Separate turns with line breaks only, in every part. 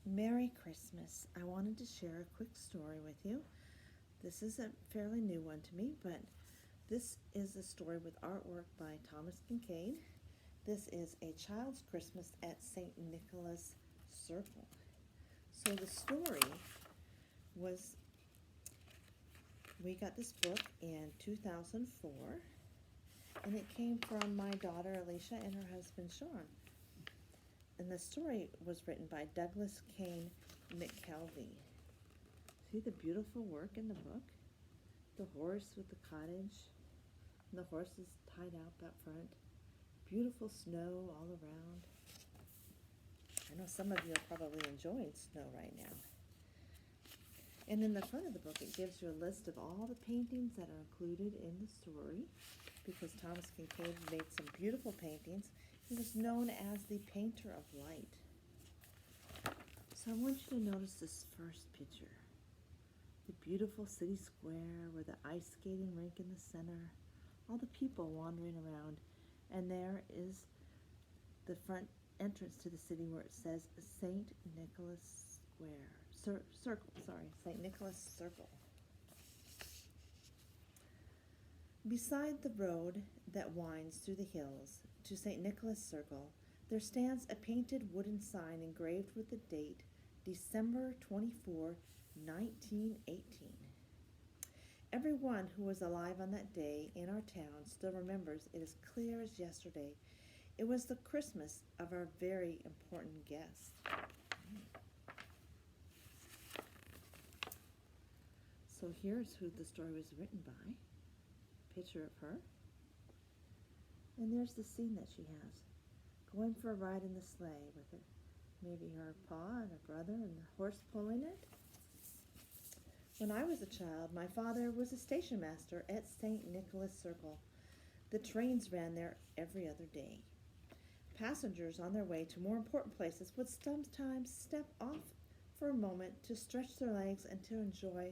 Merry Christmas. I wanted to share a quick story with you. This is a fairly new one to me, but this is a story with artwork by Thomas Kincaid. This is A Child's Christmas at St. Nicholas Circle. So the story was we got this book in 2004, and it came from my daughter Alicia and her husband Sean. And the story was written by Douglas Kane McKelvey. See the beautiful work in the book? The horse with the cottage, and the horse is tied up front. Beautiful snow all around. I know some of you are probably enjoying snow right now. And in the front of the book, it gives you a list of all the paintings that are included in the story, because Thomas Kincaid made some beautiful paintings. He was known as the painter of light. So I want you to notice this first picture. The beautiful city square with the ice skating rink in the center, all the people wandering around, and there is the front entrance to the city where it says St. Nicholas St. Nicholas Circle. Beside the road that winds through the hills to St. Nicholas Circle, there stands a painted wooden sign engraved with the date December 24, 1918. Everyone who was alive on that day in our town still remembers it as clear as yesterday. It was the Christmas of our very important guest. So here's who the story was written by. Picture of her. And there's the scene that she has. Going for a ride in the sleigh with her, maybe her pa and her brother and the horse pulling it. When I was a child, my father was a station master at St. Nicholas Circle. The trains ran there every other day. Passengers on their way to more important places would sometimes step off for a moment to stretch their legs and to enjoy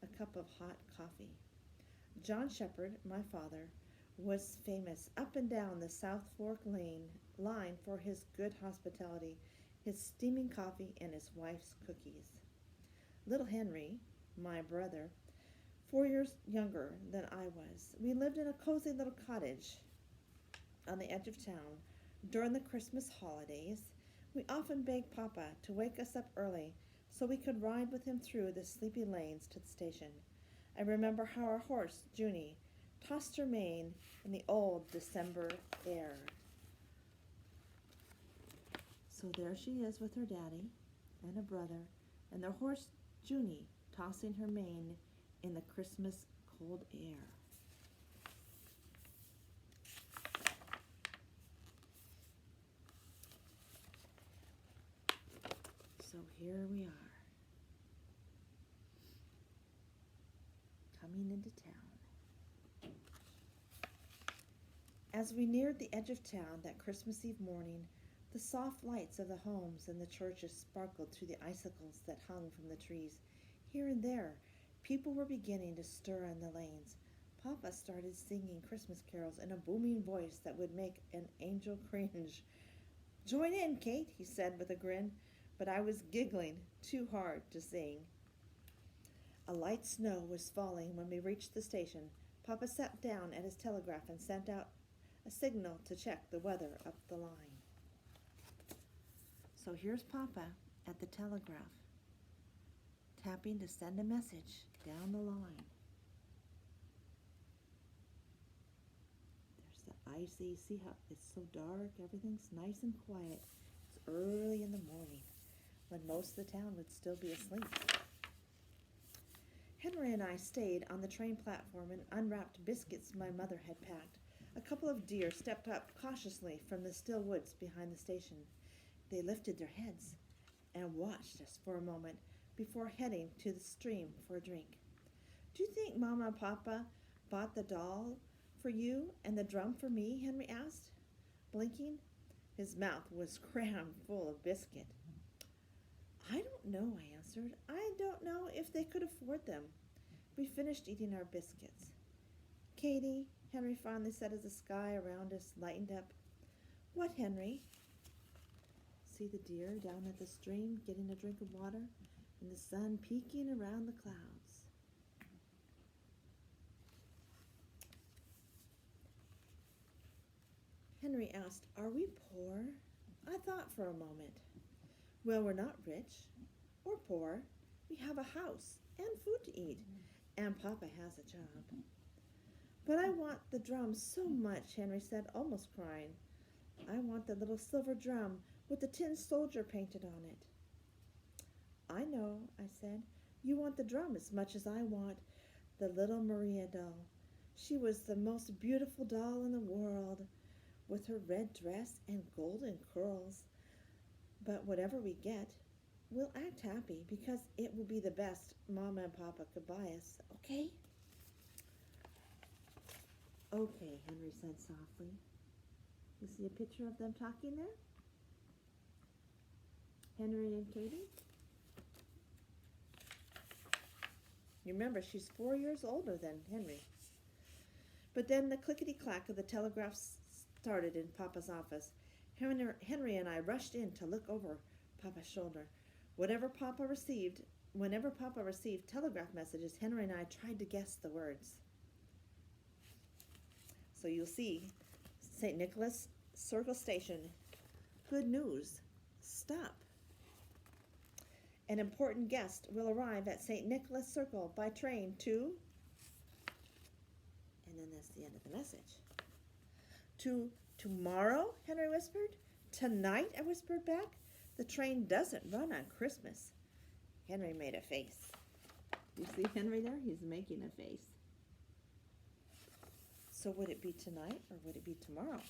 a cup of hot coffee. John Shepherd, my father, was famous up and down the South Fork line for his good hospitality, his steaming coffee, and his wife's cookies. Little Henry, my brother, 4 years younger than I was, we lived in a cozy little cottage on the edge of town. During the Christmas holidays, we often begged Papa to wake us up early so we could ride with him through the sleepy lanes to the station. I remember how our horse, Junie, tossed her mane in the old December air. So there she is with her daddy and a brother, and their horse, Junie, tossing her mane in the Christmas cold air. So here we are, coming into town. As we neared the edge of town that Christmas Eve morning, the soft lights of the homes and the churches sparkled through the icicles that hung from the trees. Here and there, people were beginning to stir in the lanes. Papa started singing Christmas carols in a booming voice that would make an angel cringe. "Join in, Kate," he said with a grin, but I was giggling too hard to sing. A light snow was falling when we reached the station. Papa sat down at his telegraph and sent out a signal to check the weather up the line. So here's Papa at the telegraph, tapping to send a message down the line. There's the icy, see how it's so dark, everything's nice and quiet. It's early in the morning when most of the town would still be asleep. Henry and I stayed on the train platform and unwrapped biscuits my mother had packed. A couple of deer stepped up cautiously from the still woods behind the station. They lifted their heads and watched us for a moment before heading to the stream for a drink. "Do you think Mama and Papa bought the doll for you and the drum for me?" Henry asked, blinking. His mouth was crammed full of biscuit. "I don't know," I answered. "I don't know if they could afford them." We finished eating our biscuits. "Katie," Henry finally said as the sky around us lightened up. "What, Henry?" see the deer down at the stream getting a drink of water and the sun peeking around the clouds. Henry asked, "Are we poor?" I thought for a moment. "Well, we're not rich or poor. We have a house and food to eat, and Papa has a job." "But I want the drum so much," Henry said, almost crying. "I want the little silver drum with the tin soldier painted on it." "I know," I said. "You want the drum as much as I want the little Maria doll. She was the most beautiful doll in the world, with her red dress and golden curls. But whatever we get, we'll act happy because it will be the best Mama and Papa could buy us, okay?" "Okay," Henry said softly. You see a picture of them talking there? Henry and Katie? You remember, she's 4 years older than Henry. But then the clickety-clack of the telegraph started in Papa's office. Henry and I rushed in to look over Papa's shoulder. Whenever Papa received telegraph messages, Henry and I tried to guess the words. So you'll see St. Nicholas Circle Station. Good news. Stop. An important guest will arrive at St. Nicholas Circle by train to... And then that's the end of the message. "To tomorrow?" Henry whispered. "Tonight?" I whispered back. "The train doesn't run on Christmas." Henry made a face. You see Henry there? He's making a face. So would it be tonight or would it be tomorrow?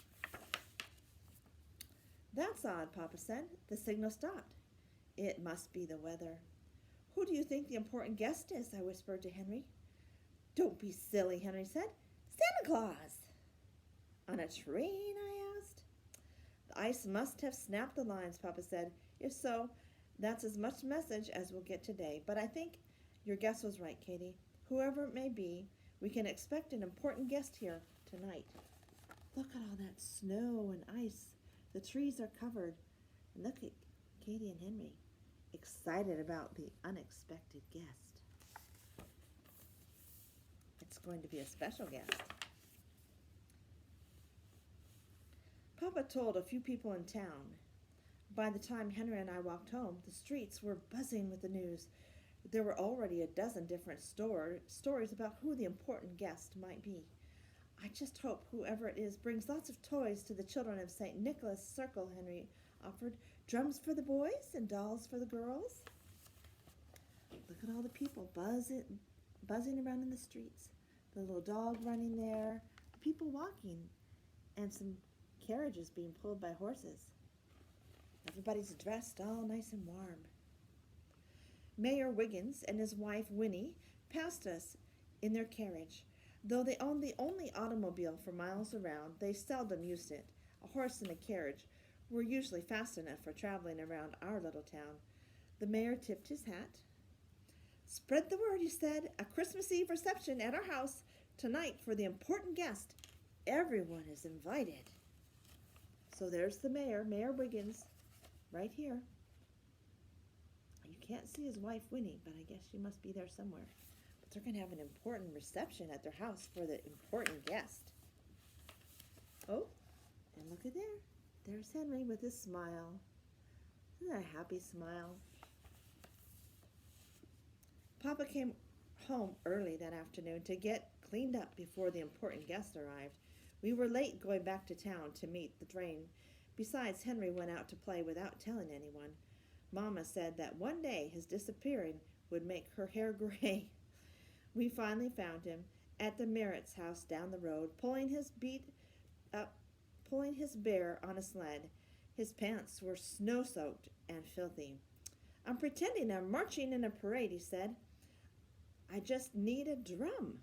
"That's odd," Papa said. The signal stopped. "It must be the weather." "Who do you think the important guest is?" I whispered to Henry. "Don't be silly," Henry said. "Santa Claus." "On a train?" I asked. "The ice must have snapped the lines," Papa said. "If so, that's as much message as we'll get today. But I think your guess was right, Katie. Whoever it may be, we can expect an important guest here tonight. Look at all that snow and ice. The trees are covered. And look at Katie and Henry, excited about the unexpected guest. It's going to be a special guest. Papa told a few people in town. By the time Henry and I walked home, the streets were buzzing with the news. There were already a dozen different stories about who the important guest might be. "I just hope whoever it is brings lots of toys to the children of St. Nicholas Circle," Henry offered. "Drums for the boys and dolls for the girls." Look at all the people buzzing around in the streets. The little dog running there, the people walking, and some carriages being pulled by horses. Everybody's dressed all nice and warm. Mayor Wiggins and his wife Winnie passed us in their carriage. Though they owned the only automobile for miles around, they seldom used it. A horse and a carriage were usually fast enough for traveling around our little town. The mayor tipped his hat. "Spread the word," he said. "A Christmas Eve reception at our house tonight for the important guest. Everyone is invited." So there's the mayor, Mayor Wiggins, right here. You can't see his wife, Winnie, but I guess she must be there somewhere. But they're going to have an important reception at their house for the important guest. Oh, and look at there. There's Henry with his smile. Isn't that a happy smile? Papa came home early that afternoon to get cleaned up before the important guest arrived. We were late going back to town to meet the train. Besides, Henry went out to play without telling anyone. Mama said that one day his disappearing would make her hair gray. We finally found him at the Merritt's house down the road, pulling his bear on a sled. His pants were snow-soaked and filthy. "I'm pretending I'm marching in a parade," he said. "I just need a drum."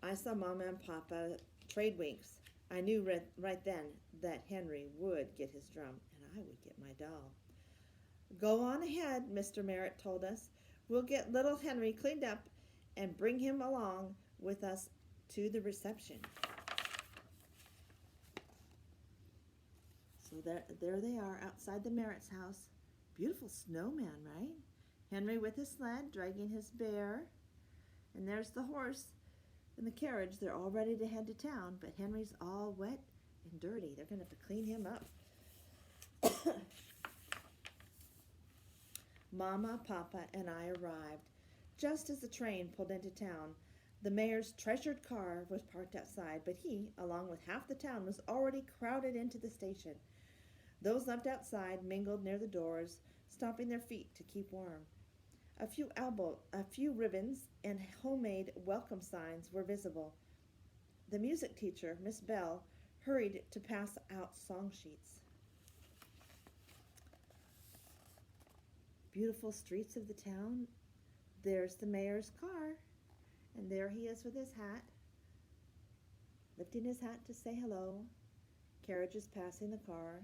I saw Mama and Papa trade winks. I knew right then that Henry would get his drum and I would get my doll. "Go on ahead," Mr. Merritt told us. "We'll get little Henry cleaned up and bring him along with us to the reception." So there they are outside the Merritt's house. Beautiful snowman, right? Henry with his sled, dragging his bear. And there's the horse in the carriage. They're all ready to head to town, but Henry's all wet and dirty. They're going to have to clean him up. Mama, Papa, and I arrived just as the train pulled into town. The mayor's treasured car was parked outside, but he, along with half the town, was already crowded into the station. Those left outside mingled near the doors, stomping their feet to keep warm. A few ribbons and homemade welcome signs were visible. The music teacher, Miss Bell, hurried to pass out song sheets. Beautiful streets of the town. There's the mayor's car, and there he is with his hat, lifting his hat to say hello. Carriages passing the car.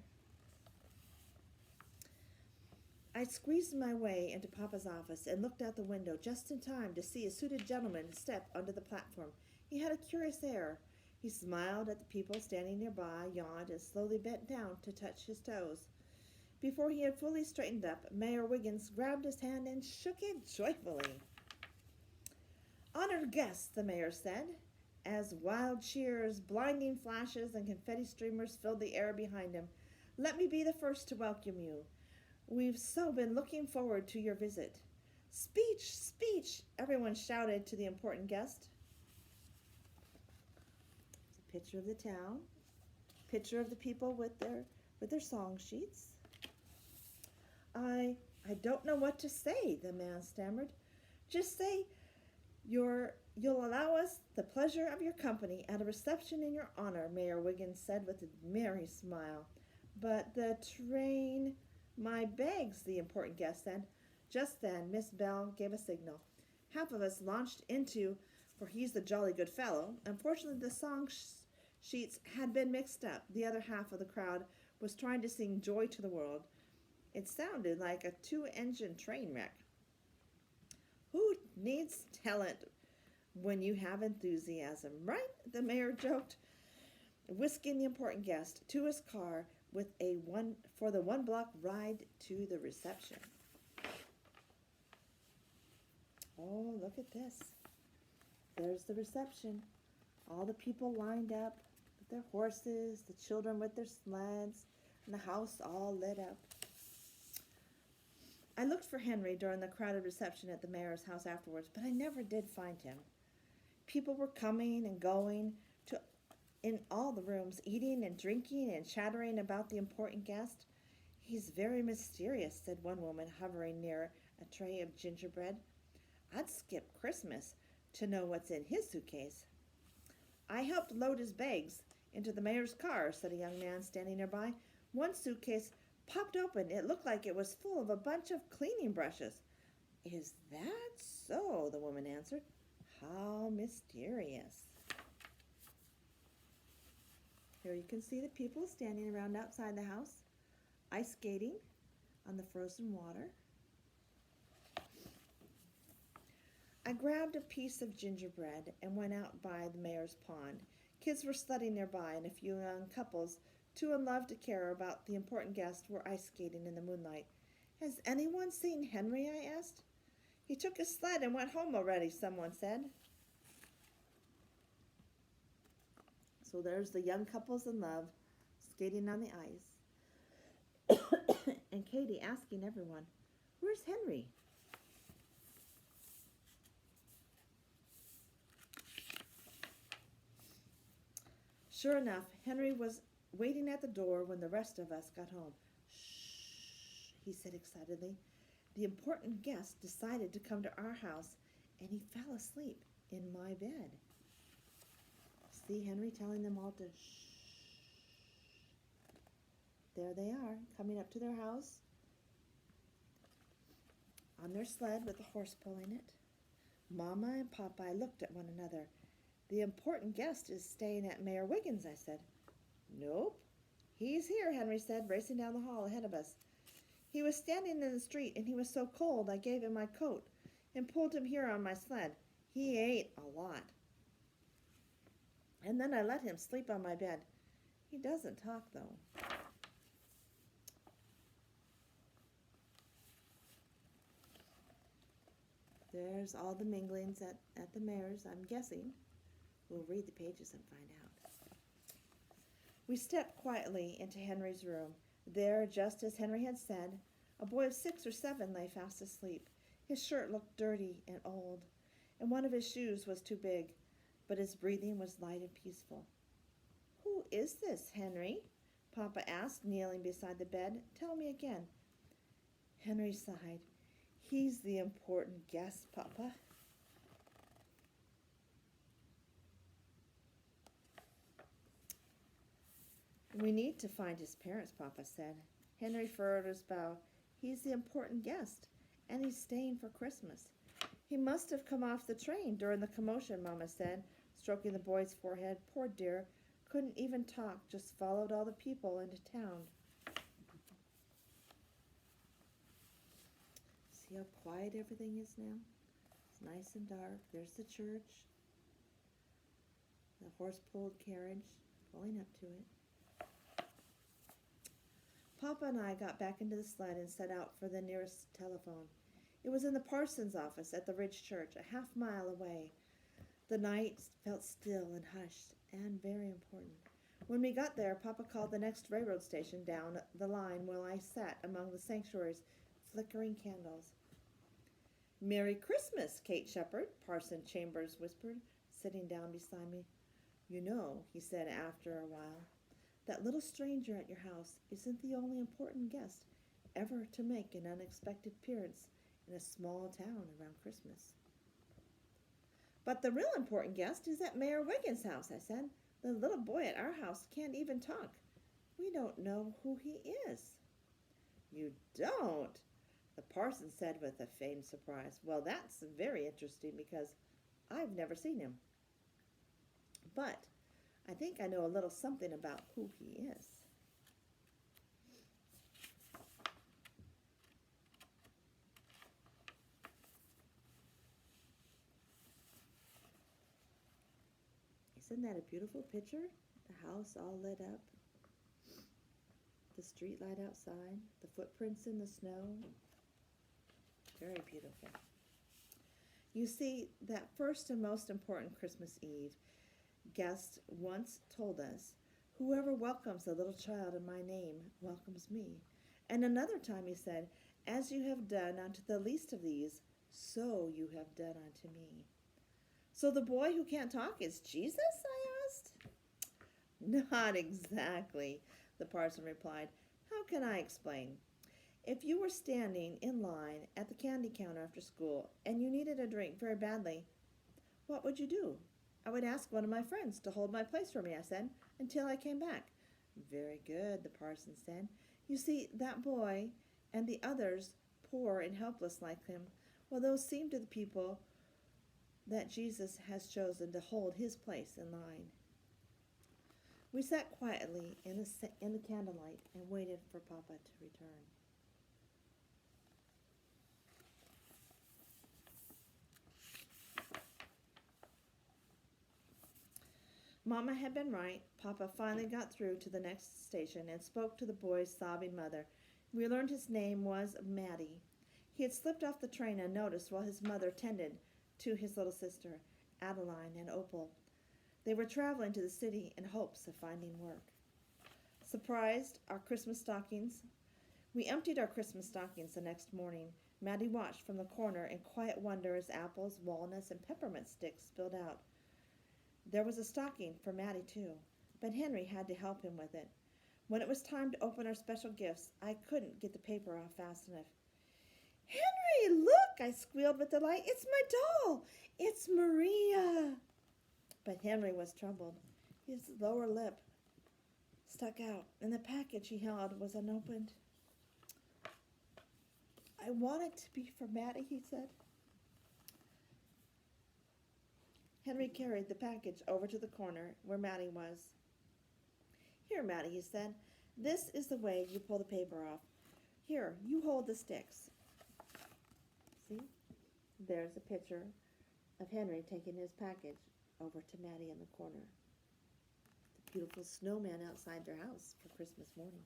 I squeezed my way into Papa's office and looked out the window just in time to see a suited gentleman step onto the platform. He had a curious air. He smiled at the people standing nearby, yawned, and slowly bent down to touch his toes. Before he had fully straightened up, Mayor Wiggins grabbed his hand and shook it joyfully. "Honored guests," the mayor said, as wild cheers, blinding flashes, and confetti streamers filled the air behind him. "Let me be the first to welcome you. We've so been looking forward to your visit." "Speech! Speech!" everyone shouted to the important guest. It's a picture of the town, picture of the people with their song sheets. I don't know what to say," the man stammered. "Just say you'll allow us the pleasure of your company at a reception in your honor," Mayor Wiggins said with a merry smile. "But the train, my bags," the important guest said. Just then Miss Bell gave a signal. Half of us launched into, for he's the jolly good fellow. Unfortunately, the song sheets had been mixed up. The other half of the crowd was trying to sing Joy to the World. It sounded like a two-engine train wreck. "Who needs talent when you have enthusiasm, right?" the mayor joked, whisking the important guest to his car with for the one-block ride to the reception. Oh, look at this. There's the reception. All the people lined up with their horses, the children with their sleds, and the house all lit up. I looked for Henry during the crowded reception at the mayor's house afterwards, but I never did find him. People were coming and going in all the rooms, eating and drinking and chattering about the important guest. "He's very mysterious," said one woman, hovering near a tray of gingerbread. "I'd skip Christmas to know what's in his suitcase." "I helped load his bags into the mayor's car," said a young man standing nearby. "One suitcase popped open. It looked like it was full of a bunch of cleaning brushes." "Is that so?" the woman answered. "How mysterious." Here you can see the people standing around outside the house, ice skating on the frozen water. I grabbed a piece of gingerbread and went out by the mayor's pond. Kids were sledding nearby, and a few young couples, too in love to care about the important guest, were ice skating in the moonlight. "Has anyone seen Henry?" I asked. "He took his sled and went home already," someone said. So there's the young couples in love, skating on the ice. And Katie asking everyone, "Where's Henry?" Sure enough, Henry was waiting at the door when the rest of us got home. "Shh," he said excitedly. "The important guest decided to come to our house, and he fell asleep in my bed." See Henry telling them all to shh. There they are, coming up to their house on their sled with the horse pulling it. Mama and Papa looked at one another. "The important guest is staying at Mayor Wiggins," I said. "Nope. He's here," Henry said, racing down the hall ahead of us. "He was standing in the street, and he was so cold I gave him my coat and pulled him here on my sled. He ate a lot. And then I let him sleep on my bed. He doesn't talk, though." There's all the minglings at the mayor's, I'm guessing. We'll read the pages and find out. We stepped quietly into Henry's room. There, just as Henry had said, a boy of 6 or 7 lay fast asleep. His shirt looked dirty and old, and one of his shoes was too big, but his breathing was light and peaceful. "Who is this, Henry?" Papa asked, kneeling beside the bed. "Tell me again." Henry sighed. "He's the important guest, Papa." "We need to find his parents," Papa said. Henry furrowed his brow. "He's the important guest, and he's staying for Christmas." "He must have come off the train during the commotion," Mama said, stroking the boy's forehead. "Poor dear, couldn't even talk, just followed all the people into town." See how quiet everything is now? It's nice and dark. There's the church, the horse-pulled carriage, pulling up to it. Papa and I got back into the sled and set out for the nearest telephone. It was in the parson's office at the Ridge Church, a half-mile away. The night felt still and hushed, and very important. When we got there, Papa called the next railroad station down the line while I sat among the sanctuary's flickering candles. "Merry Christmas, Kate Shepherd," Parson Chambers whispered, sitting down beside me. "You know," he said after a while, "that little stranger at your house isn't the only important guest ever to make an unexpected appearance in a small town around Christmas." "But the real important guest is at Mayor Wiggins' house," I said. "The little boy at our house can't even talk. We don't know who he is." "You don't?" the parson said with a feigned surprise. "Well, that's very interesting because I've never seen him. But I think I know a little something about who he is." Isn't that a beautiful picture? The house all lit up, the street light outside, the footprints in the snow. Very beautiful. You see, that first and most important Christmas Eve guest once told us, "Whoever welcomes a little child in my name welcomes me." And another time he said, "As you have done unto the least of these, so you have done unto me." "So the boy who can't talk is Jesus?" I asked. "Not exactly," the parson replied. "How can I explain? If you were standing in line at the candy counter after school and you needed a drink very badly, what would you do?" "I would ask one of my friends to hold my place for me," I said, "until I came back." "Very good," the parson said. "You see, that boy and the others, poor and helpless like him, well, those seem to the people that Jesus has chosen to hold his place in line." We sat quietly in the candlelight and waited for Papa to return. Mama had been right. Papa finally got through to the next station and spoke to the boy's sobbing mother. We learned his name was Matty. He had slipped off the train unnoticed while his mother tended to his little sister, Adeline and Opal. They were traveling to the city in hopes of finding work. Surprised, we emptied our Christmas stockings the next morning. Matty watched from the corner in quiet wonder as apples, walnuts, and peppermint sticks spilled out. There was a stocking for Matty, too, but Henry had to help him with it. When it was time to open our special gifts, I couldn't get the paper off fast enough. "Henry, look!" I squealed with delight. "It's my doll! It's Maria!" But Henry was troubled. His lower lip stuck out, and the package he held was unopened. "I want it to be for Matty," he said. Henry carried the package over to the corner where Matty was. "Here, Matty," he said. "This is the way you pull the paper off. Here, you hold the sticks." See? There's a picture of Henry taking his package over to Matty in the corner. The beautiful snowman outside their house for Christmas morning.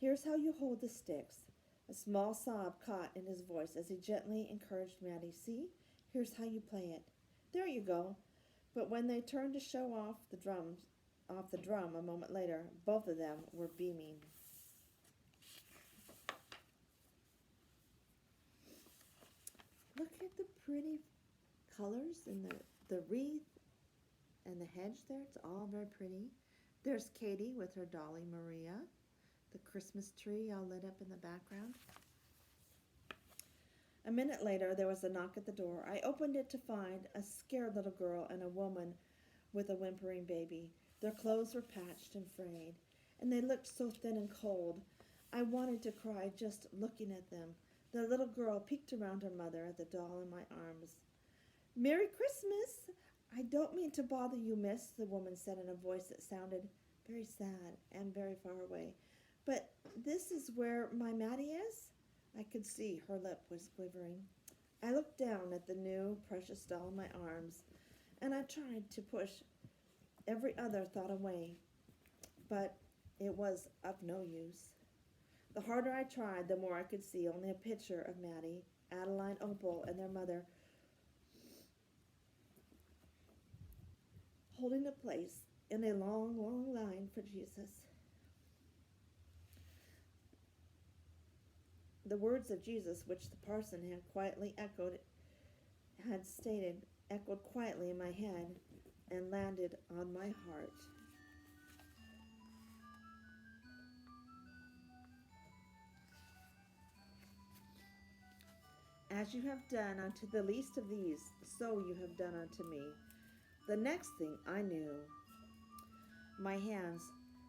"Here's how you hold the sticks. A small sob caught in his voice as he gently encouraged Maddie. See, here's how you play it. There you go. But when they turned to show off the drum a moment later, both of them were beaming. Look at the pretty colors in the wreath and the hedge there. It's all very pretty. There's Katie with her dolly Maria. The Christmas tree all lit up in the background. A minute later, there was a knock at the door. I opened it to find a scared little girl and a woman with a whimpering baby. Their clothes were patched and frayed, and they looked so thin and cold. I wanted to cry just looking at them. The little girl peeked around her mother at the doll in my arms. Merry Christmas! I don't mean to bother you, miss, the woman said in a voice that sounded very sad and very far away. But this is where my Maddie is? I could see her lip was quivering. I looked down at the new precious doll in my arms, and I tried to push every other thought away, but it was of no use. The harder I tried, the more I could see only a picture of Maddie, Adeline, Opal, and their mother holding a place in a long, long line for Jesus. The words of Jesus, which the parson had stated, echoed quietly in my head and landed on my heart. As you have done unto the least of these, so you have done unto me. The next thing I knew, my hands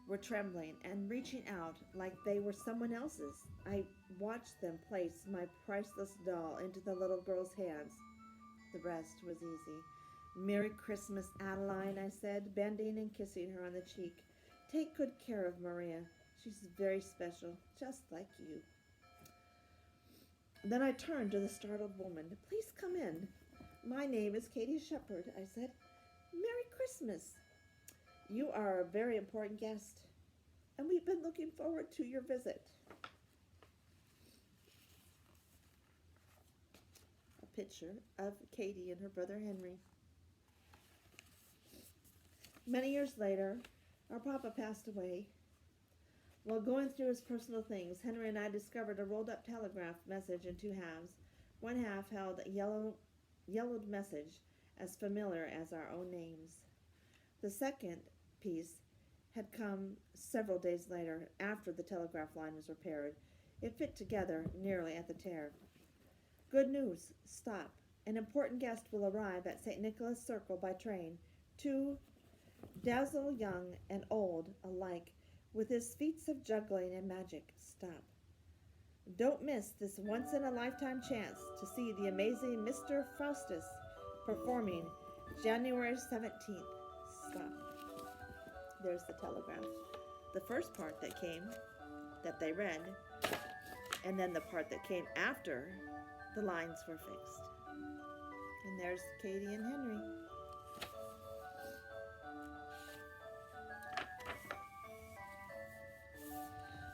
were trembling and reaching out like they were someone else's. I watched them place my priceless doll into the little girl's hands. The rest was easy. Merry Christmas, Adeline, I said, bending and kissing her on the cheek. Take good care of Maria. She's very special, just like you. Then I turned to the startled woman. Please come in. My name is Katie Shepherd, I said. Merry Christmas. You are a very important guest, and we've been looking forward to your visit. A picture of Katie and her brother Henry. Many years later, our papa passed away. While going through his personal things, Henry and I discovered a rolled-up telegraph message in two halves. One half held a yellowed message as familiar as our own names. The second piece had come several days later, after the telegraph line was repaired. It fit together nearly at the tear. Good news. Stop. An important guest will arrive at St. Nicholas Circle by train. Two dazzle young and old alike, with his feats of juggling and magic. Stop. Don't miss this once-in-a-lifetime chance to see the amazing Mr. Faustus performing January 17th. Stop. There's the telegram. The first part that they read, and then the part that came after the lines were fixed. And there's Katie and Henry.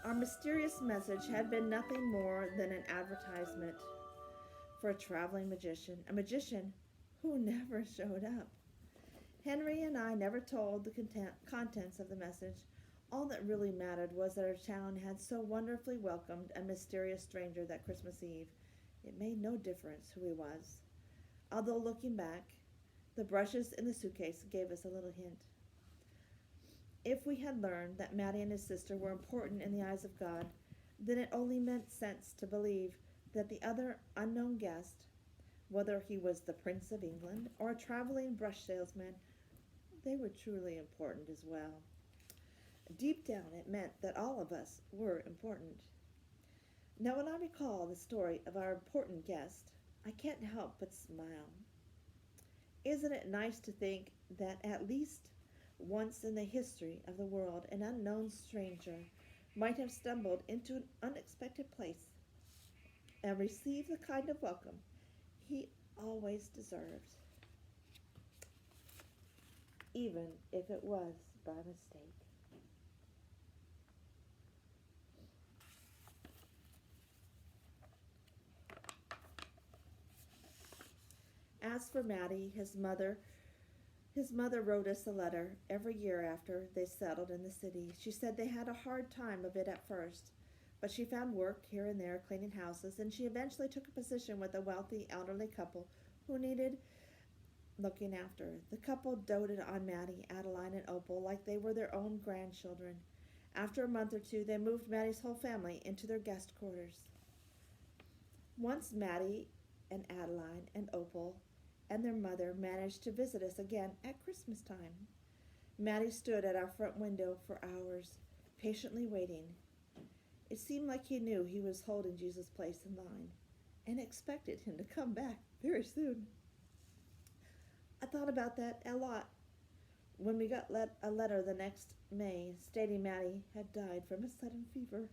Our mysterious message had been nothing more than an advertisement for a traveling magician, a magician who never showed up. Henry and I never told the contents of the message. All that really mattered was that our town had so wonderfully welcomed a mysterious stranger that Christmas Eve. It made no difference who he was. Although looking back, the brushes in the suitcase gave us a little hint. If we had learned that Maddie and his sister were important in the eyes of God, then it only meant sense to believe that the other unknown guest, whether he was the Prince of England or a traveling brush salesman, they were truly important as well. Deep down, it meant that all of us were important. Now, when I recall the story of our important guest, I can't help but smile. Isn't it nice to think that at least once in the history of the world, an unknown stranger might have stumbled into an unexpected place and received the kind of welcome he always deserved, even if it was by mistake. As for Maddie, his mother wrote us a letter every year after they settled in the city. She said they had a hard time of it at first, but she found work here and there cleaning houses, and she eventually took a position with a wealthy elderly couple who needed looking after. The couple doted on Maddie, Adeline, and Opal like they were their own grandchildren. After a month or two, they moved Maddie's whole family into their guest quarters. Once Maddie and Adeline and Opal and their mother managed to visit us again at Christmas time. Maddie stood at our front window for hours, patiently waiting. It seemed like he knew he was holding Jesus' place in line and expected him to come back very soon. I thought about that a lot when we got a letter the next May stating Maddie had died from a sudden fever.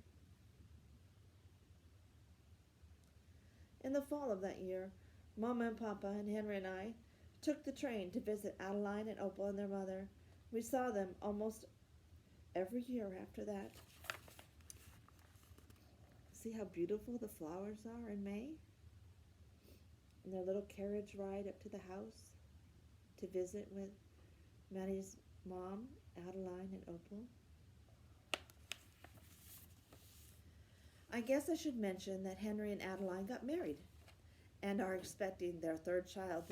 In the fall of that year, Mama and Papa and Henry and I took the train to visit Adeline and Opal and their mother. We saw them almost every year after that. See how beautiful the flowers are in May? And their little carriage ride up to the house to visit with Maddie's mom, Adeline, and Opal. I guess I should mention that Henry and Adeline got married and are expecting their third child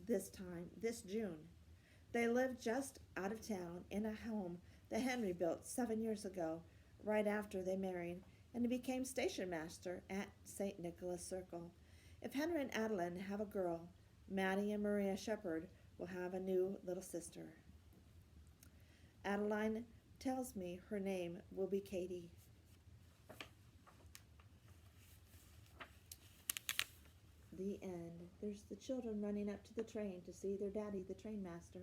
this June. They live just out of town in a home that Henry built 7 years ago, right after they married, and he became station master at St. Nicholas Circle. If Henry and Adeline have a girl, Maddie and Maria Shepherd will have a new little sister. Adeline tells me her name will be Katie. The end. There's the children running up to the train to see their daddy, the train master.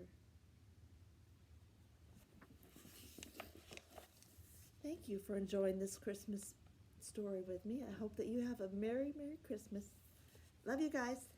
Thank you for enjoying this Christmas story with me. I hope that you have a Merry, Merry Christmas. Love you guys.